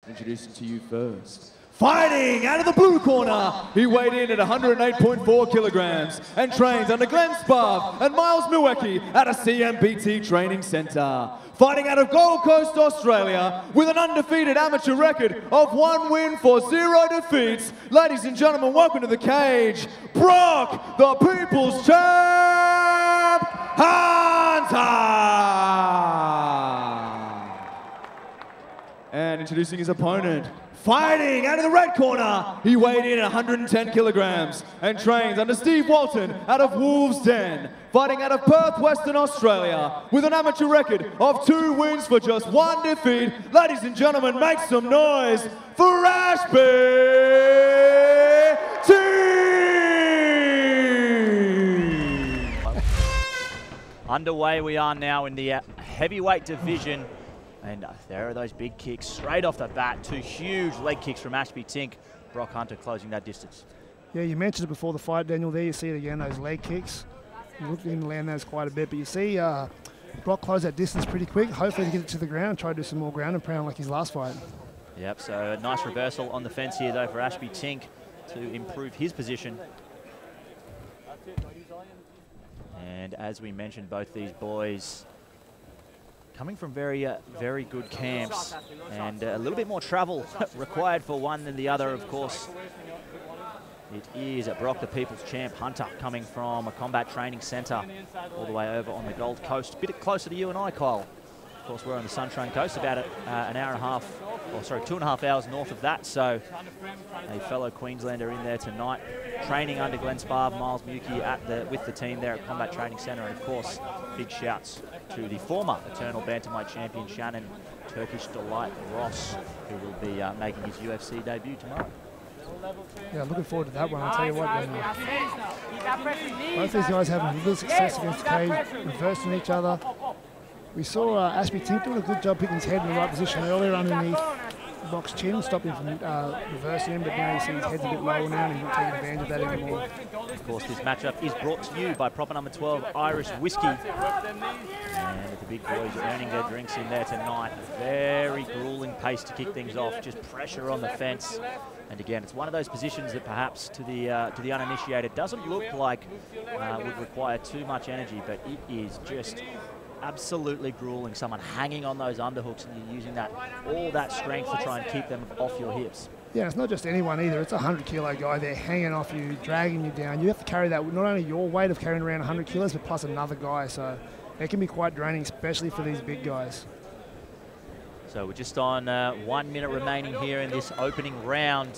Introducing to you first, fighting out of the blue corner, he weighed in at 108.4 kilograms and trains under Glenn Sparv and Miles Milwaukee at a CMBT training centre. Fighting out of Gold Coast, Australia, with an undefeated amateur record of 1 win for 0 defeats. Ladies and gentlemen, welcome to the cage, Brock, the People's Champ, Hunter! And introducing his opponent, fighting out of the red corner, he weighed in at 110 kilograms and trains under Steve Walton out of Wolves Den. Fighting out of Perth, Western Australia, with an amateur record of 2 wins for just 1 defeat. Ladies and gentlemen, make some noise for Ashby Tink! Underway we are now in the heavyweight division. And there are those big kicks straight off the bat. 2 huge leg kicks from Ashby Tink. Brock Hunter closing that distance. Yeah, you mentioned it before the fight, Daniel. There you see it again, those leg kicks. You look in to land those quite a bit, but you see Brock close that distance pretty quick. Hopefully to get it to the ground and try to do some more ground and pound like his last fight. Yep, so a nice reversal on the fence here though for Ashby Tink to improve his position. And as we mentioned, both these boys coming from very good camps, and a little bit more travel required for one than the other, of course. It is Brock, the People's Champ, Hunter, coming from a combat training centre all the way over on the Gold Coast. A bit closer to you and I, Kyle. Of course, we're on the Sunshine Coast, about an hour and a half, or sorry, 2.5 hours north of that. So a fellow Queenslander in there tonight, training under Glenn Sparv, Miles Milwaukee with the team there at Combat Training Centre. And of course, big shouts to the former Eternal Bantamweight champion, Shannon Turkish Delight Ross, who will be making his UFC debut tomorrow. Yeah, looking forward to that one. I'll tell you what, both these guys having little success against the cage, reversing each other. We saw Ashby Tink doing a good job picking his head in the right position earlier underneath Brock's chin, stopping him from reversing him, but now you see his head's a bit lower now and he's not taking advantage of that anymore. Of course, this matchup is brought to you by proper number 12 Irish Whiskey. And the big boys earning their drinks in there tonight. Very grueling pace to kick things off, just pressure on the fence. And again, it's one of those positions that perhaps to the uninitiated doesn't look like would require too much energy, but it is just absolutely grueling. Someone hanging on those underhooks and you're using all that strength to try and keep them off your hips. Yeah, it's not just anyone either. It's a 100-kilo guy there hanging off you, dragging you down. You have to carry that, not only your weight of carrying around 100 kilos, but plus another guy. So it can be quite draining, especially for these big guys. So we're just on 1 minute remaining here in this opening round.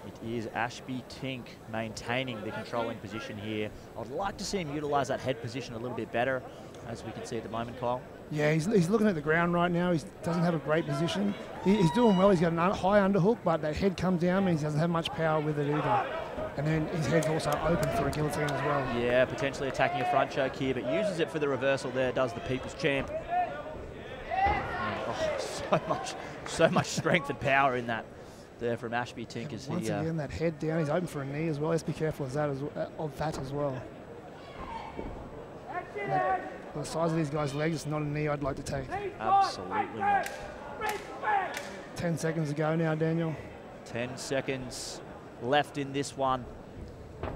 It is Ashby Tink maintaining the controlling position here. I'd like to see him utilise that head position a little bit better, as we can see at the moment, Kyle. Yeah, he's looking at the ground right now. He doesn't have a great position. He's doing well. He's got a high underhook, but that head comes down means he doesn't have much power with it either. And then his head's also open for a guillotine as well. Yeah, potentially attacking a front choke here, but uses it for the reversal there, does the People's Champ. And, so much strength and power in that there from Ashby Tink. Yeah, once again, that head down, he's open for a knee as well. Let's be careful of that as well. The size of these guys' legs, it's not a knee I'd like to take. Absolutely not. 10 seconds to go now, Daniel. 10 seconds left in this one.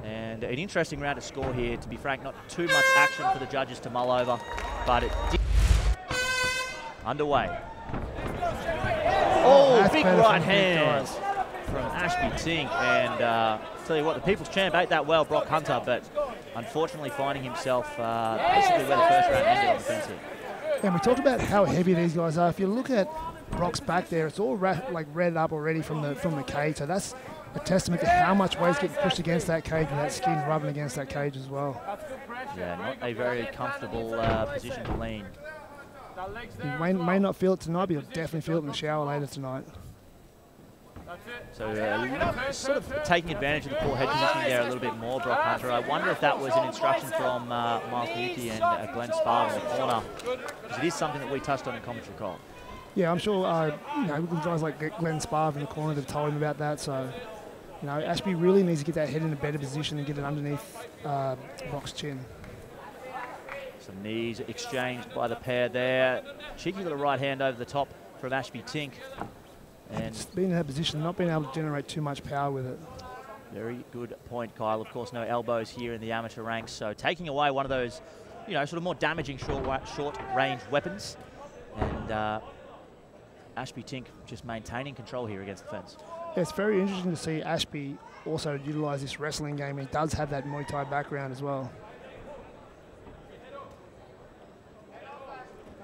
And an interesting round to score here. To be frank, not too much action for the judges to mull over, but it did. Underway. Oh, big right hand from Ashby Tink. And tell you what, the People's Champ ate that well, Brock Hunter, but unfortunately finding himself basically where the first round ended on the fence here. And we talked about how heavy these guys are. If you look at Brock's back there, it's all red up already from the cage. So that's a testament to how much weight's getting pushed against that cage, and that skin rubbing against that cage as well. Yeah, not a very comfortable position to lean. He may not feel it tonight, but he'll definitely feel it in the shower later tonight. So sort of taking advantage of the poor head positioning there a little bit more, Brock Hunter. I wonder if that was an instruction from Miles Milwaukee and Glenn Sparv in the corner, because it is something that we touched on in commentary, Cole. Yeah, I'm sure guys like Glenn Sparv in the corner have told him about that. So, Ashby really needs to get that head in a better position and get it underneath Brock's chin. Some knees exchanged by the pair there. Cheeky little right hand over the top from Ashby Tink. And just being in that position, not being able to generate too much power with it. Very good point, Kyle. Of course, no elbows here in the amateur ranks, so taking away one of those, you know, sort of more damaging short-range weapons. And Ashby Tink just maintaining control here against the fence. Yeah, it's very interesting to see Ashby also utilise this wrestling game. He does have that Muay Thai background as well.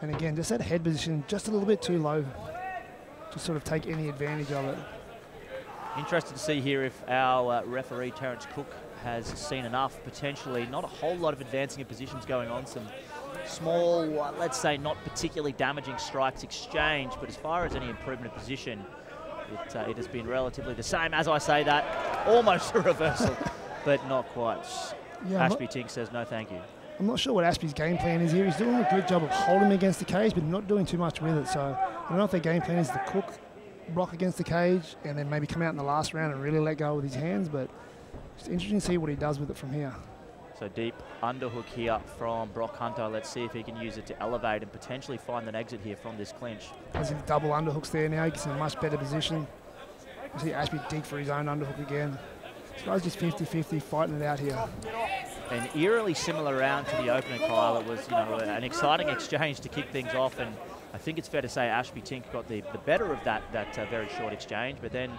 And again, just that head position, just a little bit too low to sort of take any advantage of it. Interested to see here if our referee, Terence Cook, has seen enough, potentially. Not a whole lot of advancing of positions going on. Some small, let's say, not particularly damaging strikes exchanged, but as far as any improvement of position, it has been relatively the same. As I say that, almost a reversal, but not quite. Yeah, Ashby Tink says no thank you. I'm not sure what Ashby's game plan is here. He's doing a good job of holding him against the cage, but not doing too much with it. So I don't know if their game plan is to cook Brock against the cage and then maybe come out in the last round and really let go with his hands, but it's interesting to see what he does with it from here. So deep underhook here from Brock Hunter. Let's see if he can use it to elevate and potentially find an exit here from this clinch. As he double underhooks there now, he gets in a much better position. You see Ashby dig for his own underhook again. This guy's just 50-50 fighting it out here. An eerily similar round to the opener, Kyle. It was, you know, an exciting exchange to kick things off, and I think it's fair to say Ashby Tink got the better of that very short exchange, but then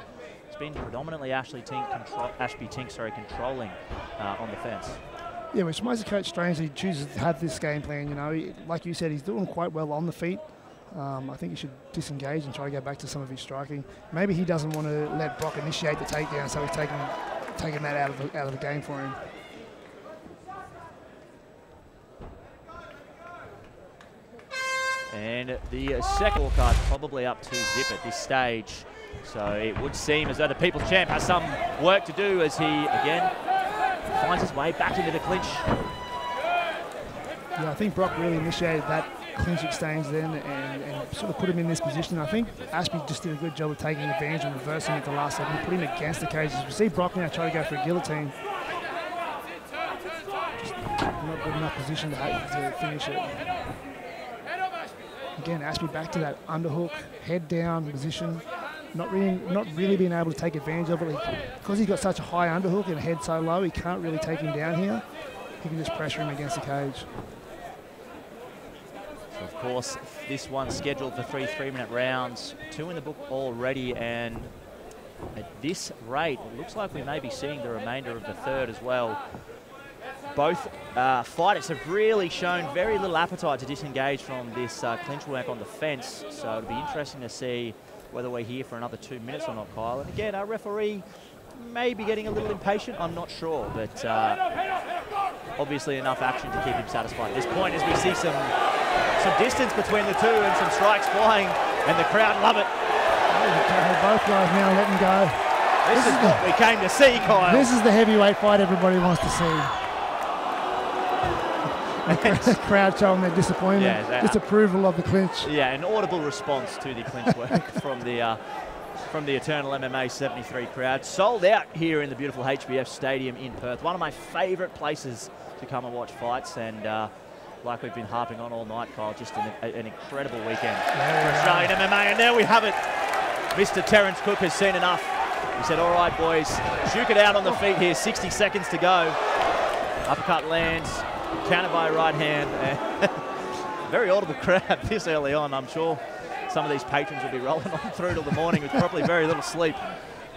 it's been predominantly Ashby Tink controlling on the fence. Yeah, which makes the coach strange that he chooses to have this game plan. You know, like you said, he's doing quite well on the feet. I think he should disengage and try to go back to some of his striking. Maybe he doesn't want to let Brock initiate the takedown, so he's taking that out of the game for him. And the second card probably up to zip at this stage. So it would seem as though the People's Champ has some work to do as he, again, finds his way back into the clinch. Yeah, I think Brock really initiated that clinch exchange then and sort of put him in this position. I think Ashby just did a good job of taking advantage and reversing at the last second, putting him against the cages. We see Brock now try to go for a guillotine. Just not good enough position to finish it. Again, Ashby back to that underhook, head down position. Not really being able to take advantage of it. Because he's got such a high underhook and head so low, he can't really take him down here. He can just pressure him against the cage. So of course, this one's scheduled for 3 3-minute rounds, 2 in the book already, and at this rate, it looks like we may be seeing the remainder of the third as well. Both fighters have really shown very little appetite to disengage from this clinch work on the fence, so it'll be interesting to see whether we're here for another 2 minutes or not, Kyle. And again, our referee may be getting a little impatient, I'm not sure, but obviously enough action to keep him satisfied at this point as we see some distance between the two and some strikes flying, and the crowd love it. Both guys now letting go. This is what we came to see, Kyle. This is the heavyweight fight everybody wants to see. The crowd showing their disappointment, disapproval of the clinch. Yeah, an audible response to the clinch work from the Eternal MMA 73 crowd. Sold out here in the beautiful HBF Stadium in Perth. One of my favourite places to come and watch fights, and like we've been harping on all night, Kyle, just an incredible weekend for Australian MMA. And there we have it. Mr. Terence Cook has seen enough. He said, all right, boys, juke it out on the feet here, 60 seconds to go. Uppercut lands. Counter by right hand. Very audible crowd this early on. I'm sure some of these patrons will be rolling on through till the morning with probably very little sleep.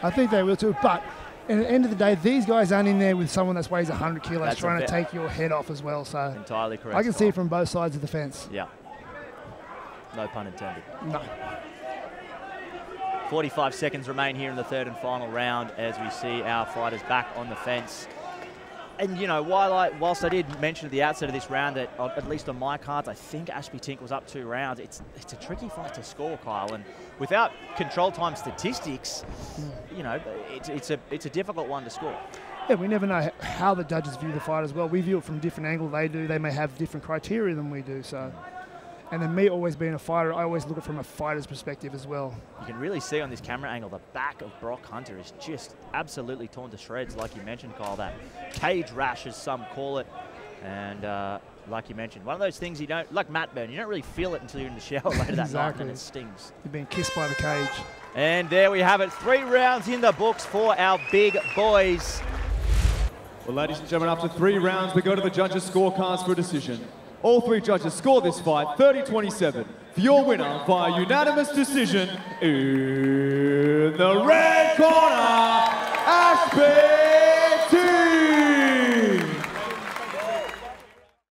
I think they will too, but at the end of the day, these guys aren't in there with someone that weighs 100 kilos that's trying to take your head off as well. So entirely correct. I can see it from both sides of the fence. Yeah. No pun intended. No. 45 seconds remain here in the third and final round as we see our fighters back on the fence. And, you know, whilst I did mention at the outset of this round that, at least on my cards, I think Ashby Tink was up 2 rounds, it's a tricky fight to score, Kyle. And without control time statistics, you know, it's a difficult one to score. Yeah, we never know how the judges view the fight as well. We view it from a different angle. They may have different criteria than we do, so... And then me always being a fighter, I always look at it from a fighter's perspective as well. You can really see on this camera angle, the back of Brock Hunter is just absolutely torn to shreds, like you mentioned, Kyle. That cage rash, as some call it. And like you mentioned, one of those things you don't, like mat burn, you don't really feel it until you're in the shower later that night and it stings. You're being kissed by the cage. And there we have it, 3 rounds in the books for our big boys. Well, ladies and gentlemen, after 3 rounds, we go to the judges' scorecards for a decision. All 3 judges score this fight 30-27 for your winner via unanimous decision in the red corner, Ashby